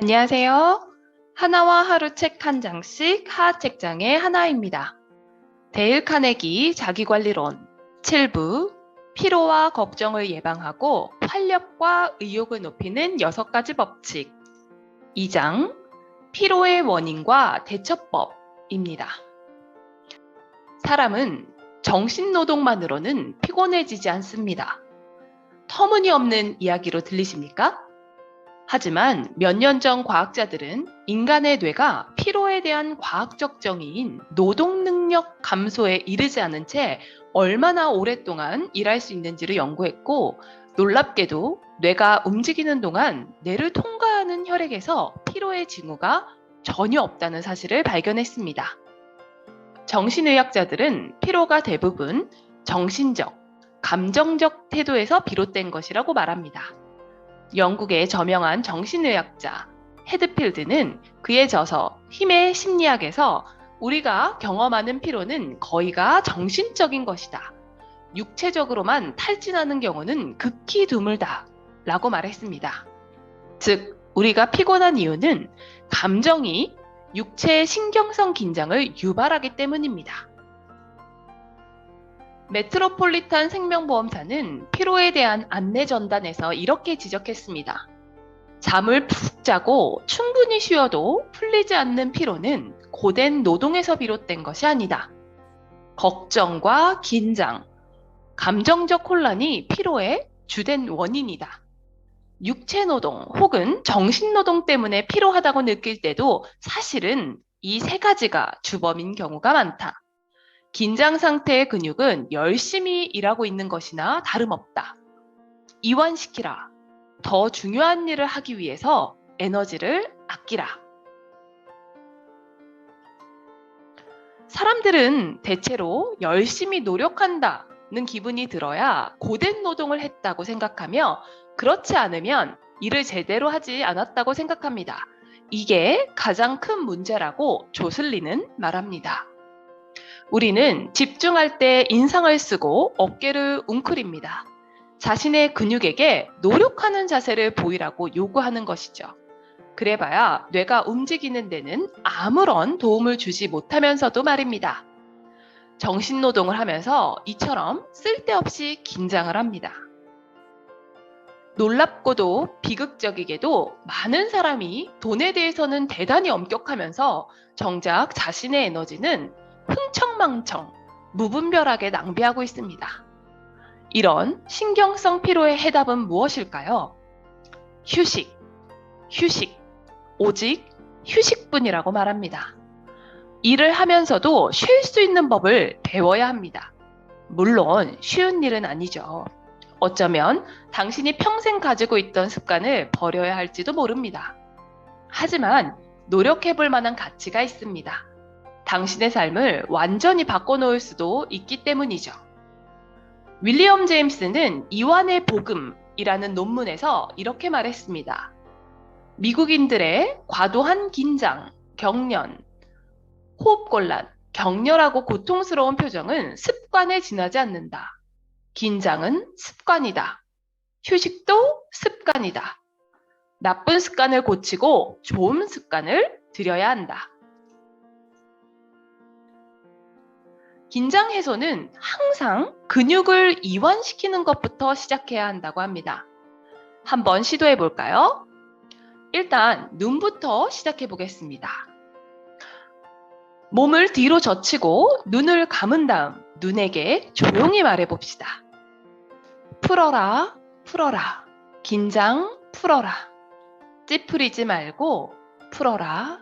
안녕하세요. 하나와 하루 책 한 장씩 하책장의 하나입니다. 데일 카네기 자기관리론 7부 피로와 걱정을 예방하고 활력과 의욕을 높이는 6가지 법칙 2장 피로의 원인과 대처법입니다. 사람은 정신노동만으로는 피곤해지지 않습니다. 터무니없는 이야기로 들리십니까? 하지만 몇 년 전 과학자들은 인간의 뇌가 피로에 대한 과학적 정의인 노동 능력 감소에 이르지 않은 채 얼마나 오랫동안 일할 수 있는지를 연구했고, 놀랍게도 뇌가 움직이는 동안 뇌를 통과하는 혈액에서 피로의 징후가 전혀 없다는 사실을 발견했습니다. 정신의학자들은 피로가 대부분 정신적, 감정적 태도에서 비롯된 것이라고 말합니다. 영국의 저명한 정신의학자 헤드필드는 그의 저서 힘의 심리학에서 우리가 경험하는 피로는 거의가 정신적인 것이다. 육체적으로만 탈진하는 경우는 극히 드물다. 라고 말했습니다. 즉, 우리가 피곤한 이유는 감정이 육체의 신경성 긴장을 유발하기 때문입니다. 메트로폴리탄 생명보험사는 피로에 대한 안내 전단에서 이렇게 지적했습니다. 잠을 푹 자고 충분히 쉬어도 풀리지 않는 피로는 고된 노동에서 비롯된 것이 아니다. 걱정과 긴장, 감정적 혼란이 피로의 주된 원인이다. 육체 노동 혹은 정신 노동 때문에 피로하다고 느낄 때도 사실은 이 3가지가 주범인 경우가 많다. 긴장 상태의 근육은 열심히 일하고 있는 것이나 다름없다. 이완시키라. 더 중요한 일을 하기 위해서 에너지를 아끼라. 사람들은 대체로 열심히 노력한다는 기분이 들어야 고된 노동을 했다고 생각하며, 그렇지 않으면 일을 제대로 하지 않았다고 생각합니다. 이게 가장 큰 문제라고 조슬리는 말합니다. 우리는 집중할 때 인상을 쓰고 어깨를 웅크립니다. 자신의 근육에게 노력하는 자세를 보이라고 요구하는 것이죠. 그래봐야 뇌가 움직이는 데는 아무런 도움을 주지 못하면서도 말입니다. 정신노동을 하면서 이처럼 쓸데없이 긴장을 합니다. 놀랍고도 비극적이게도 많은 사람이 돈에 대해서는 대단히 엄격하면서 정작 자신의 에너지는 흥청망청, 무분별하게 낭비하고 있습니다. 이런 신경성 피로의 해답은 무엇일까요? 휴식, 휴식, 오직 휴식뿐이라고 말합니다. 일을 하면서도 쉴 수 있는 법을 배워야 합니다. 물론 쉬운 일은 아니죠. 어쩌면 당신이 평생 가지고 있던 습관을 버려야 할지도 모릅니다. 하지만 노력해 볼 만한 가치가 있습니다. 당신의 삶을 완전히 바꿔놓을 수도 있기 때문이죠. 윌리엄 제임스는 이완의 복음이라는 논문에서 이렇게 말했습니다. 미국인들의 과도한 긴장, 경련, 호흡곤란, 격렬하고 고통스러운 표정은 습관에 지나지 않는다. 긴장은 습관이다. 휴식도 습관이다. 나쁜 습관을 고치고 좋은 습관을 들여야 한다. 긴장 해소는 항상 근육을 이완시키는 것부터 시작해야 한다고 합니다. 한번 시도해 볼까요? 일단 눈부터 시작해 보겠습니다. 몸을 뒤로 젖히고 눈을 감은 다음 눈에게 조용히 말해 봅시다. 풀어라, 풀어라. 긴장 풀어라. 찌푸리지 말고 풀어라,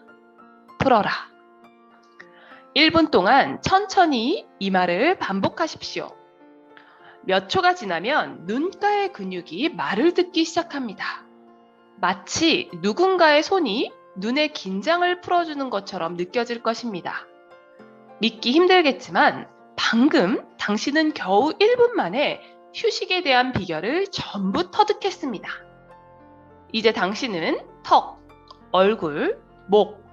풀어라. 1분 동안 천천히 이 말을 반복하십시오. 몇 초가 지나면 눈가의 근육이 말을 듣기 시작합니다. 마치 누군가의 손이 눈의 긴장을 풀어주는 것처럼 느껴질 것입니다. 믿기 힘들겠지만 방금 당신은 겨우 1분 만에 휴식에 대한 비결을 전부 터득했습니다. 이제 당신은 턱, 얼굴, 목,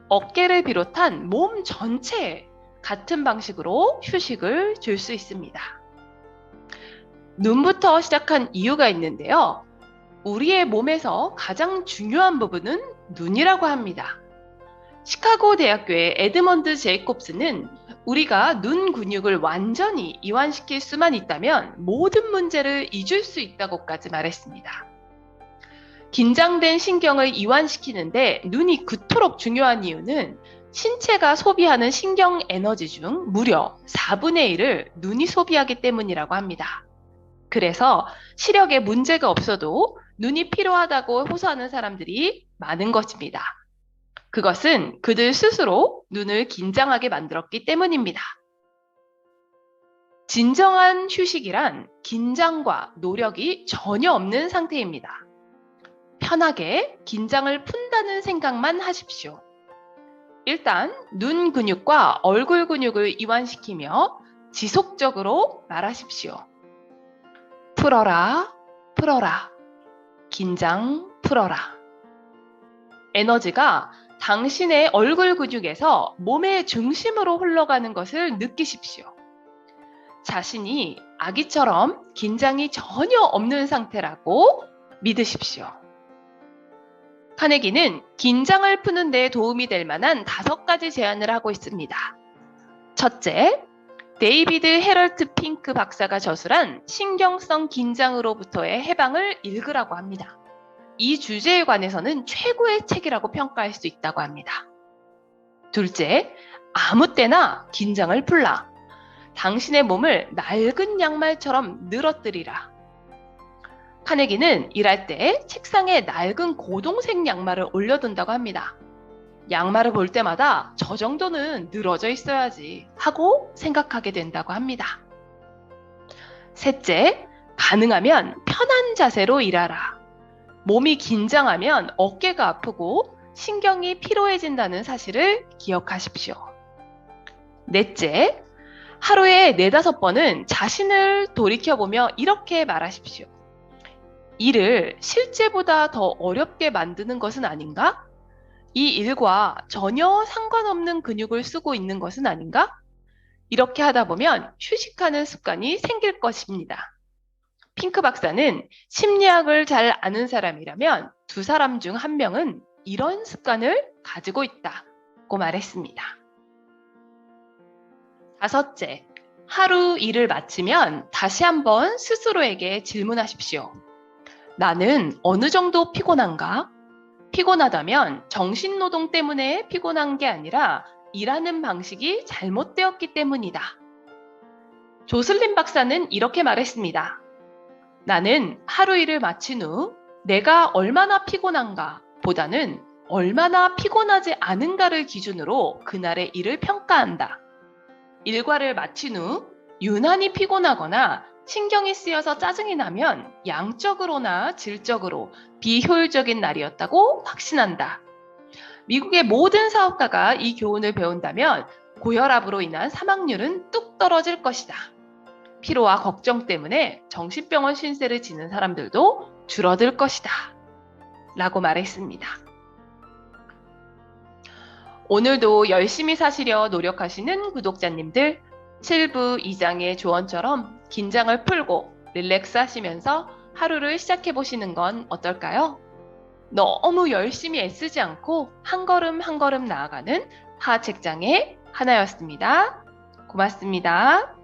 어깨를 비롯한 몸 전체에 같은 방식으로 휴식을 줄 수 있습니다. 눈부터 시작한 이유가 있는데요. 우리의 몸에서 가장 중요한 부분은 눈이라고 합니다. 시카고 대학교의 에드먼드 제이콥스는 우리가 눈 근육을 완전히 이완시킬 수만 있다면 모든 문제를 잊을 수 있다고까지 말했습니다. 긴장된 신경을 이완시키는데 눈이 그토록 중요한 이유는 신체가 소비하는 신경 에너지 중 무려 4분의 1을 눈이 소비하기 때문이라고 합니다. 그래서 시력에 문제가 없어도 눈이 필요하다고 호소하는 사람들이 많은 것입니다. 그것은 그들 스스로 눈을 긴장하게 만들었기 때문입니다. 진정한 휴식이란 긴장과 노력이 전혀 없는 상태입니다. 편하게 긴장을 푼다는 생각만 하십시오. 일단 눈 근육과 얼굴 근육을 이완시키며 지속적으로 말하십시오. 풀어라, 풀어라. 긴장 풀어라. 에너지가 당신의 얼굴 근육에서 몸의 중심으로 흘러가는 것을 느끼십시오. 자신이 아기처럼 긴장이 전혀 없는 상태라고 믿으십시오. 카네기는 긴장을 푸는 데 도움이 될 만한 5가지 제안을 하고 있습니다. 첫째, 데이비드 헤럴트 핑크 박사가 저술한 신경성 긴장으로부터의 해방을 읽으라고 합니다. 이 주제에 관해서는 최고의 책이라고 평가할 수 있다고 합니다. 둘째, 아무 때나 긴장을 풀라. 당신의 몸을 낡은 양말처럼 늘어뜨리라. 카네기는 일할 때 책상에 낡은 고동색 양말을 올려둔다고 합니다. 양말을 볼 때마다 저 정도는 늘어져 있어야지 하고 생각하게 된다고 합니다. 셋째, 가능하면 편한 자세로 일하라. 몸이 긴장하면 어깨가 아프고 신경이 피로해진다는 사실을 기억하십시오. 넷째, 하루에 4-5번은 자신을 돌이켜보며 이렇게 말하십시오. 일을 실제보다 더 어렵게 만드는 것은 아닌가? 이 일과 전혀 상관없는 근육을 쓰고 있는 것은 아닌가? 이렇게 하다 보면 휴식하는 습관이 생길 것입니다. 핑크 박사는 심리학을 잘 아는 사람이라면 2사람 중 1명은 이런 습관을 가지고 있다고 말했습니다. 5째, 하루 일을 마치면 다시 한번 스스로에게 질문하십시오. 나는 어느 정도 피곤한가? 피곤하다면 정신노동 때문에 피곤한 게 아니라 일하는 방식이 잘못되었기 때문이다. 조슬린 박사는 이렇게 말했습니다. 나는 하루 일을 마친 후 내가 얼마나 피곤한가 보다는 얼마나 피곤하지 않은가를 기준으로 그날의 일을 평가한다. 일과를 마친 후 유난히 피곤하거나 신경이 쓰여서 짜증이 나면 양적으로나 질적으로 비효율적인 날이었다고 확신한다. 미국의 모든 사업가가 이 교훈을 배운다면 고혈압으로 인한 사망률은 뚝 떨어질 것이다. 피로와 걱정 때문에 정신병원 신세를 지는 사람들도 줄어들 것이다. 라고 말했습니다. 오늘도 열심히 사시려 노력하시는 구독자님들, 7부 2장의 조언처럼 긴장을 풀고 릴렉스 하시면서 하루를 시작해 보시는 건 어떨까요? 너무 열심히 애쓰지 않고 한 걸음 한 걸음 나아가는 하책장의 하나였습니다. 고맙습니다.